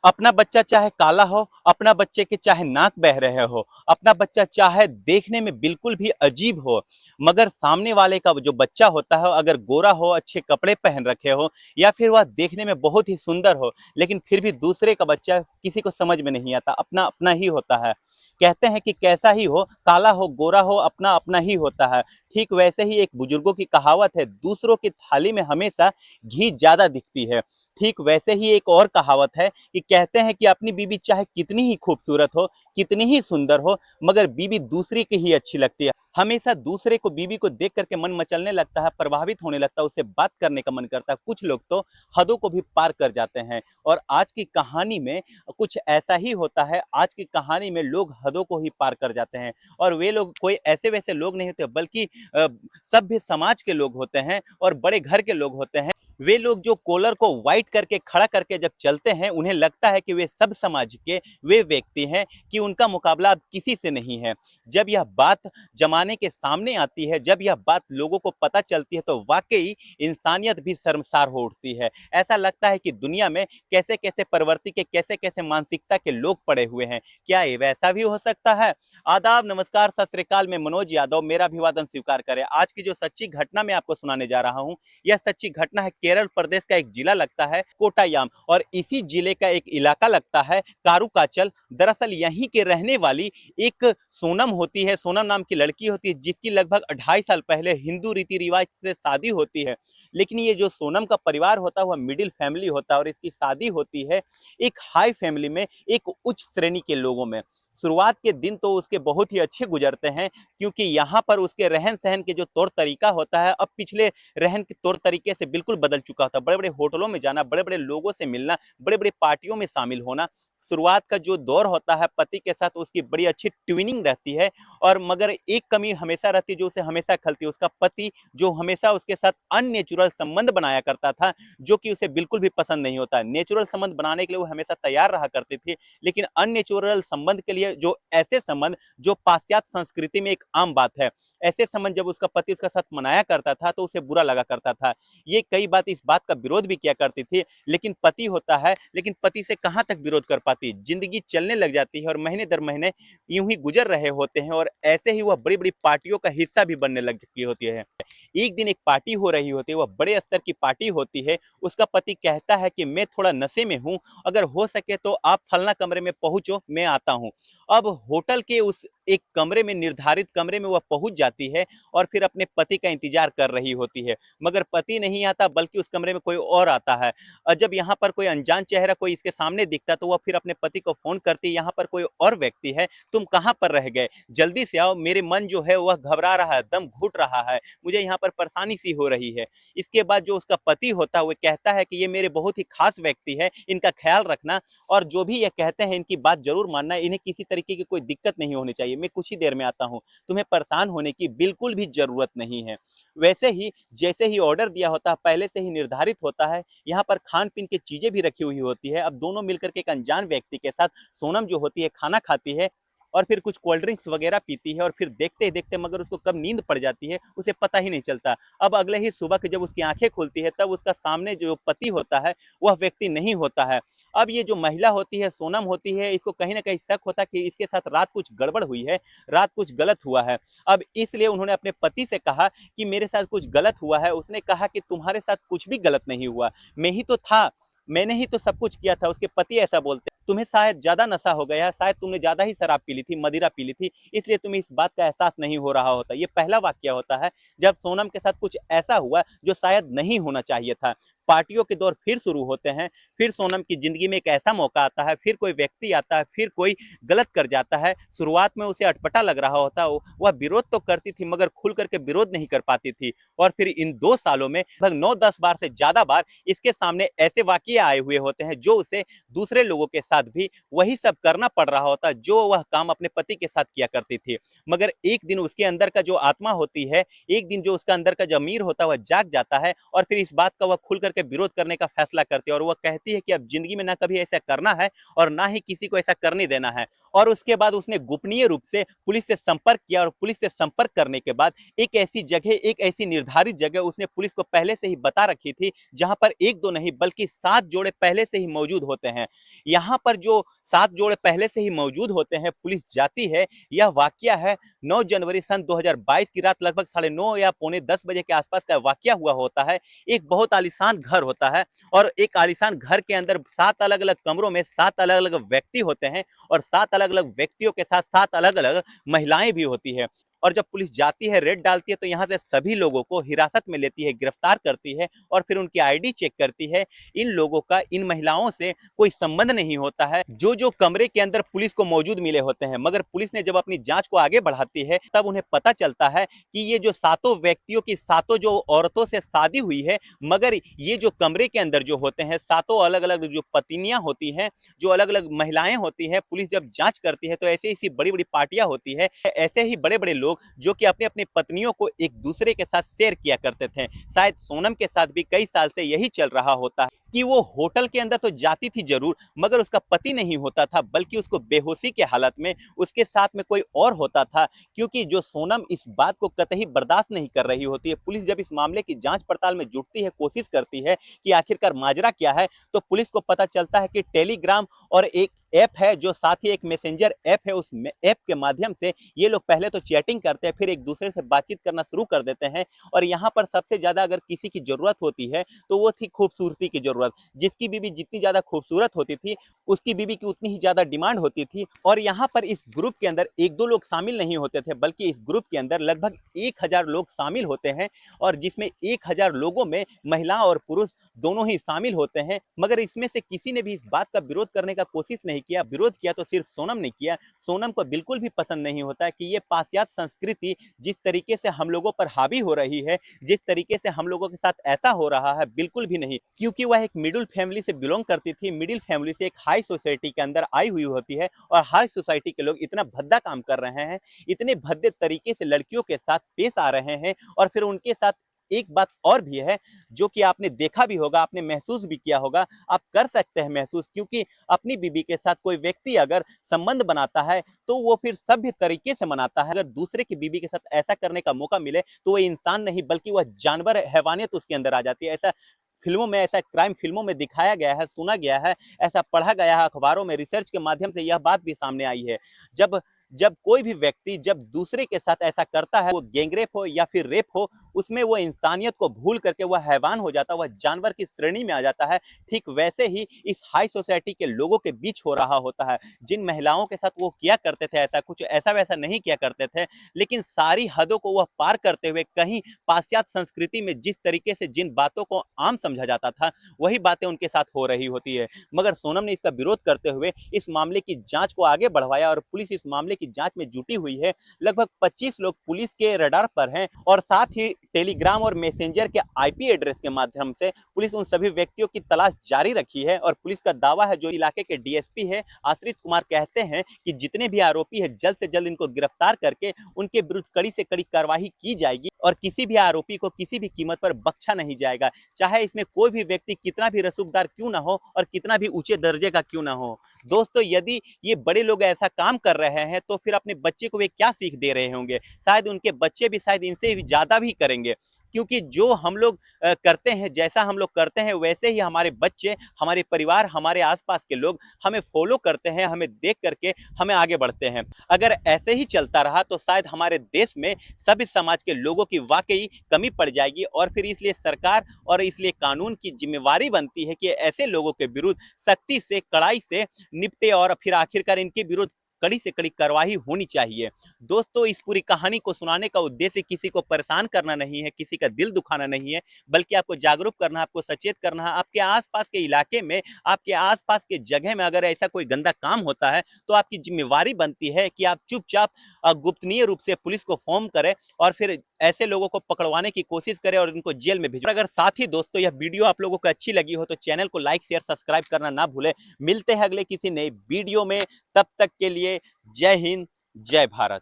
अपना बच्चा चाहे काला हो, अपना बच्चे के चाहे नाक बह रहे हो, अपना बच्चा चाहे देखने में बिल्कुल भी अजीब हो, मगर सामने वाले का जो बच्चा होता है अगर गोरा हो, अच्छे कपड़े पहन रखे हो या फिर वह देखने में बहुत ही सुंदर हो, लेकिन फिर भी दूसरे का बच्चा किसी को समझ में नहीं आता, अपना अपना ही होता है। कहते हैं कि कैसा ही हो, काला हो गोरा हो, अपना अपना ही होता है। ठीक वैसे ही एक बुजुर्गों की कहावत है, दूसरों की थाली में हमेशा घी ज्यादा दिखती है। ठीक वैसे ही एक और कहावत है कि कहते हैं कि अपनी बीवी चाहे कितनी ही खूबसूरत हो, कितनी ही सुंदर हो, मगर बीवी दूसरी की ही अच्छी लगती है। हमेशा दूसरे को, बीवी को देख करके मन मचलने लगता है, प्रभावित होने लगता है, उससे बात करने का मन करता है। कुछ लोग तो हदों को भी पार कर जाते हैं। और आज की कहानी में कुछ ऐसा ही होता है। आज की कहानी में लोग हदों को ही पार कर जाते हैं, और वे लोग कोई ऐसे वैसे लोग नहीं होते, बल्कि सभ्य समाज के लोग होते हैं और बड़े घर के लोग होते हैं। वे लोग जो कॉलर को वाइट करके खड़ा करके जब चलते हैं, उन्हें लगता है कि वे सब समाज के वे व्यक्ति हैं, कि उनका मुकाबला अब किसी से नहीं है। जब यह बात जमाने के सामने आती है, जब यह बात लोगों को पता चलती है, तो वाकई इंसानियत भी शर्मसार हो उठती है। ऐसा लगता है कि दुनिया में कैसे कैसे प्रवृत्ति के, कैसे कैसे मानसिकता के लोग पड़े हुए हैं। क्या ये वैसा भी हो सकता है? आदाब, नमस्कार, सत श्री अकाल। मैं मनोज यादव, मेरा अभिवादन स्वीकार करें। आज की जो सच्ची घटना मैं आपको सुनाने जा रहा हूं, यह सच्ची घटना है केरल प्रदेश का एक जिला लगता है कोटायाम, और इसी जिले का एक इलाका लगता है कारुकाचल। दरअसल यहीं के रहने वाली एक सोनम होती है, सोनम नाम की लड़की होती है, जिसकी लगभग 2.5 साल पहले हिंदू रीति रिवाज से शादी होती है। लेकिन ये जो सोनम का परिवार होता है वह मिडिल फैमिली होता है, और इसकी शादी होती है एक हाई फैमिली में, एक उच्च श्रेणी के लोगों में। शुरुआत के दिन तो उसके बहुत ही अच्छे गुजरते हैं, क्योंकि यहाँ पर उसके रहन सहन के जो तौर तरीका होता है अब पिछले रहन के तौर तरीके से बिल्कुल बदल चुका होता है। बड़े बड़े होटलों में जाना, बड़े बड़े लोगों से मिलना, बड़े बड़े पार्टियों में शामिल होना। शुरुआत का जो दौर होता है पति के साथ उसकी बड़ी अच्छी ट्विनिंग रहती है। और मगर एक कमी हमेशा रहती है जो उसे हमेशा खलती है, उसका पति जो हमेशा उसके साथ अननेचुरल संबंध बनाया करता था, जो कि उसे बिल्कुल भी पसंद नहीं होता। नेचुरल संबंध बनाने के लिए वो हमेशा तैयार रहा करती थी, लेकिन अननेचुरल संबंध के लिए, जो ऐसे संबंध जो पाश्चात्य संस्कृति में एक आम बात है, ऐसे संबंध जब उसका पति उसका साथ मनाया करता था तो उसे बुरा लगा करता था। ये कई बात इस बात का विरोध भी किया करती थी, लेकिन पति होता है, लेकिन पति से कहां तक विरोध कर पाती। जिंदगी चलने लग जाती है और महीने दर महीने यूं ही गुजर रहे होते हैं, और ऐसे ही वह बड़ी बड़ी पार्टियों का हिस्सा भी बनने लग चुकी होती है। एक दिन एक पार्टी हो रही होती है, वह बड़े स्तर की पार्टी होती है। उसका पति कहता है कि मैं थोड़ा नशे में हूं, अगर हो सके तो आप फलना कमरे में पहुंचो, मैं आता हूं। अब होटल के उस एक कमरे में, निर्धारित कमरे में वह पहुंच जाती है और फिर अपने पति का इंतजार कर रही होती है, मगर पति नहीं आता, बल्कि उस कमरे में कोई और आता है। और जब यहाँ पर कोई अनजान चेहरा कोई इसके सामने दिखता तो वह फिर अपने पति को फोन करती है, यहाँ पर कोई और व्यक्ति है, तुम कहाँ पर रह गए, जल्दी से आओ, मेरे मन जो है वह घबरा रहा है, दम घुट रहा है, मुझे यहाँ पर परेशानी सी हो रही है। इसके बाद जो उसका पति होता है वह कहता है कि ये मेरे बहुत ही खास व्यक्ति है, इनका ख्याल रखना, और जो भी ये कहते हैं इनकी बात जरूर मानना, इन्हें किसी तरीके की कोई दिक्कत नहीं होनी चाहिए, मैं कुछ ही देर में आता हूँ, तुम्हें परेशान होने की बिल्कुल भी जरूरत नहीं है। वैसे ही जैसे ही ऑर्डर दिया होता है, पहले से ही निर्धारित होता है, यहाँ पर खान पीन की चीजें भी रखी हुई होती है। अब दोनों मिलकर के एक अनजान व्यक्ति के साथ सोनम जो होती है खाना खाती है, और फिर कुछ कोल्ड ड्रिंक्स वगैरह पीती है, और फिर देखते ही देखते मगर उसको कब नींद पड़ जाती है उसे पता ही नहीं चलता। अब अगले ही सुबह के जब उसकी आंखें खुलती है, तब उसका सामने जो पति होता है वह व्यक्ति नहीं होता है। अब ये जो महिला होती है, सोनम होती है, इसको कहीं ना कहीं शक होता है कि इसके साथ रात कुछ गड़बड़ हुई है, रात कुछ गलत हुआ है। अब इसलिए उन्होंने अपने पति से कहा कि मेरे साथ कुछ गलत हुआ है। उसने कहा कि तुम्हारे साथ कुछ भी गलत नहीं हुआ, मैं ही तो था, मैंने ही तो सब कुछ किया था। उसके पति ऐसा बोलते, तुम्हें शायद ज्यादा नशा हो गया, शायद तुमने ज्यादा ही शराब पी ली थी, मदिरा पी ली थी, इसलिए तुम्हें इस बात का एहसास नहीं हो रहा होता। ये पहला वाक्य होता है जब सोनम के साथ कुछ ऐसा हुआ जो शायद नहीं होना चाहिए था। पार्टियों के दौर फिर शुरू होते हैं, फिर सोनम की जिंदगी में एक ऐसा मौका आता है, फिर कोई व्यक्ति आता है, फिर कोई गलत कर जाता है। शुरुआत में उसे अटपटा लग रहा होता है, वह विरोध तो करती थी मगर खुल करके विरोध नहीं कर पाती थी। और फिर इन 2 सालों में लगभग 9-10 बार से ज्यादा बार इसके सामने ऐसे वाकये आए हुए होते हैं जो उसे दूसरे लोगों के साथ बाद भी वही सब करना पड़ रहा होता जो वह काम अपने पति के साथ किया करती थी। मगर एक दिन उसके अंदर का जो आत्मा होती है, एक दिन जो उसका अंदर का जो अमीर होता है वह जाग जाता है और फिर इस बात का वह खुल करके विरोध करने का फैसला करती है और वह कहती है कि अब जिंदगी में ना कभी ऐसा करना है और ना ही किसी को ऐसा करने देना है। और उसके बाद उसने गोपनीय रूप से पुलिस से संपर्क किया और पुलिस से संपर्क करने के बाद एक ऐसी जगह, एक ऐसी निर्धारित जगह उसने पुलिस को पहले से ही बता रखी थी जहां पर एक दो नहीं बल्कि 7 जोड़े पहले से ही मौजूद होते हैं। यहां पर जो 7 जोड़े पहले से ही मौजूद होते हैं, पुलिस जाती है। यह वाकया है 9 जनवरी सन 2022 की रात लगभग 9:30 या पौने 10 बजे के आसपास का वाकया हुआ होता है। एक बहुत आलीशान घर होता है और एक आलीशान घर के अंदर 7 अलग अलग कमरों में 7 अलग अलग व्यक्ति होते हैं और 7 अलग अलग व्यक्तियों के साथ 7 अलग अलग महिलाएं भी होती है। और जब पुलिस जाती है, रेड डालती है, तो यहाँ से सभी लोगों को हिरासत में लेती है, गिरफ्तार करती है और फिर उनकी आईडी चेक करती है। इन लोगों का इन महिलाओं से कोई संबंध नहीं होता है जो जो कमरे के अंदर पुलिस को मौजूद मिले होते हैं। मगर पुलिस ने जब अपनी जांच को आगे बढ़ाती है तब उन्हें पता चलता है कि ये जो 7 व्यक्तियों की 7 जो औरतों से शादी हुई है, मगर ये जो कमरे के अंदर जो होते हैं 7 अलग अलग जो पत्नियां होती हैं, जो अलग अलग महिलाएं होती हैं, पुलिस जब जांच करती है तो ऐसे ऐसी बड़ी बड़ी पार्टियां होती है, ऐसे ही बड़े बड़े लोग जो कि अपने अपने पत्नियों को एक दूसरे के साथ शेयर किया करते थे। शायद सोनम के साथ भी कई साल से यही चल रहा होता है कि वो होटल के अंदर तो जाती थी जरूर, मगर उसका पति नहीं होता था, बल्कि उसको बेहोशी के हालत में उसके साथ में कोई और होता था। क्योंकि जो सोनम इस बात को कतई बर्दाश्त नहीं कर रही होती है। पुलिस जब इस मामले की जांच पड़ताल में जुटती है, कोशिश करती है कि आखिरकार माजरा क्या है, तो पुलिस को पता चलता है कि टेलीग्राम और एक ऐप है जो साथ ही एक मैसेंजर ऐप है, उस ऐप के माध्यम से ये लोग पहले तो चैटिंग करते हैं, फिर एक दूसरे से बातचीत करना शुरू कर देते हैं। और यहाँ पर सबसे ज्यादा अगर किसी की जरूरत होती है तो वो थी खूबसूरती की जरूरत। जिसकी बीवी जितनी ज्यादा खूबसूरत होती थी उसकी बीवी की उतनी ही ज्यादा डिमांड होती थी। और यहाँ पर इस ग्रुप के अंदर एक दो लोग शामिल नहीं होते थे, बल्कि इस ग्रुप के अंदर लगभग 1000 लोग शामिल होते हैं और जिसमें 1000 लोगों में महिला और पुरुष दोनों ही शामिल होते हैं। मगर इसमें से किसी ने भी इस बात का विरोध करने का कोशिश नहीं किया। विरोध किया तो सिर्फ सोनम ने किया। सोनम को बिल्कुल भी पसंद नहीं होता कि ये पाश्चात्य संस्कृति जिस तरीके से हम लोगों पर हावी हो रही है, जिस तरीके से हम लोगों के साथ ऐसा हो रहा है, बिल्कुल भी नहीं। क्योंकि वह एक मिडिल फैमिली से बिलोंग करती थी, मिडिल फैमिली से एक हाई सोसाइटी के अंदर आई हुई होती है और हाई सोसाइटी के लोग इतना भद्दा काम कर रहे हैं, इतने भद्दे तरीके से लड़कियों के साथ पेश आ रहे हैं। और फिर उनके साथ एक बात और भी है जो कि आपने देखा भी होगा, आपने महसूस भी किया होगा, आप कर सकते हैं महसूस, क्योंकि अपनी बीवी के साथ कोई व्यक्ति अगर संबंध बनाता है तो वो फिर सभ्य तरीके से मनाता है। अगर दूसरे की बीवी के साथ ऐसा करने का मौका मिले तो वो इंसान नहीं बल्कि वह जानवर, हैवानियत उसके अंदर आ जाती है। ऐसा फिल्मों में, ऐसा क्राइम फिल्मों में दिखाया गया है, सुना गया है, ऐसा पढ़ा गया है, अखबारों में रिसर्च के माध्यम से यह बात भी सामने आई है। जब जब कोई भी व्यक्ति जब दूसरे के साथ ऐसा करता है, वो गैंगरेप हो या फिर रेप हो, उसमें वो इंसानियत को भूल करके वह हैवान हो जाता है, वह जानवर की श्रेणी में आ जाता है। ठीक वैसे ही इस हाई सोसाइटी के लोगों के बीच हो रहा होता है। जिन महिलाओं के साथ वो किया करते थे ऐसा कुछ, ऐसा वैसा नहीं किया करते थे, लेकिन सारी हदों को वह पार करते हुए कहीं पाश्चात्य संस्कृति में जिस तरीके से जिन बातों को आम समझा जाता था वही बातें उनके साथ हो रही होती है। मगर सोनम ने इसका विरोध करते हुए इस मामले की जांच को आगे बढ़वाया और पुलिस इस मामले की जांच में जुटी हुई है। लगभग 25 लोग पुलिस के रडार पर हैं और साथ ही टेलीग्राम और मैसेंजर के आईपी एड्रेस के माध्यम से पुलिस उन सभी व्यक्तियों की तलाश जारी रखी है। और पुलिस का दावा है, जो इलाके के डीएसपी है आश्रित कुमार कहते हैं कि जितने भी आरोपी है जल्द से जल्द इनको गिरफ्तार करके उनके विरुद्ध कड़ी से कड़ी कार्रवाई की जाएगी और किसी भी आरोपी को किसी भी कीमत पर बख्शा नहीं जाएगा, चाहे इसमें कोई भी व्यक्ति कितना भी रसूखदार क्यों ना हो और कितना भी ऊंचे दर्जे का क्यों ना हो। दोस्तों, यदि ये बड़े लोग ऐसा काम कर रहे हैं तो फिर अपने बच्चे को वे क्या सीख दे रहे होंगे। शायद उनके बच्चे भी शायद इनसे भी ज्यादा भी करेंगे, क्योंकि जो हम लोग करते हैं, जैसा हम लोग करते हैं वैसे ही हमारे बच्चे, हमारे परिवार, हमारे आसपास के लोग हमें फॉलो करते हैं, हमें देख करके हमें आगे बढ़ते हैं। अगर ऐसे ही चलता रहा तो शायद हमारे देश में सभी समाज के लोगों की वाकई कमी पड़ जाएगी। और फिर इसलिए सरकार और इसलिए कानून की जिम्मेवारी बनती है कि ऐसे लोगों के विरुद्ध सख्ती से, कड़ाई से निपटे और फिर आखिरकार इनके विरुद्ध कड़ी से कड़ी कार्रवाई होनी चाहिए। दोस्तों, इस पूरी कहानी को सुनाने का उद्देश्य किसी को परेशान करना नहीं है, किसी का दिल दुखाना नहीं है, बल्कि आपको जागरूक करना है, आपको सचेत करना है। आपके आसपास के इलाके में, आपके आसपास के जगह में अगर ऐसा कोई गंदा काम होता है तो आपकी जिम्मेवारी बनती है कि आप चुपचाप गुप्तनीय रूप से पुलिस को फोन करें और फिर ऐसे लोगों को पकड़वाने की कोशिश करें और इनको जेल में भेजें। अगर साथ ही दोस्तों यह वीडियो आप लोगों को अच्छी लगी हो तो चैनल को लाइक शेयर सब्सक्राइब करना ना भूलें। मिलते हैं अगले किसी नए वीडियो में, तब तक के लिए जय हिंद, जय भारत।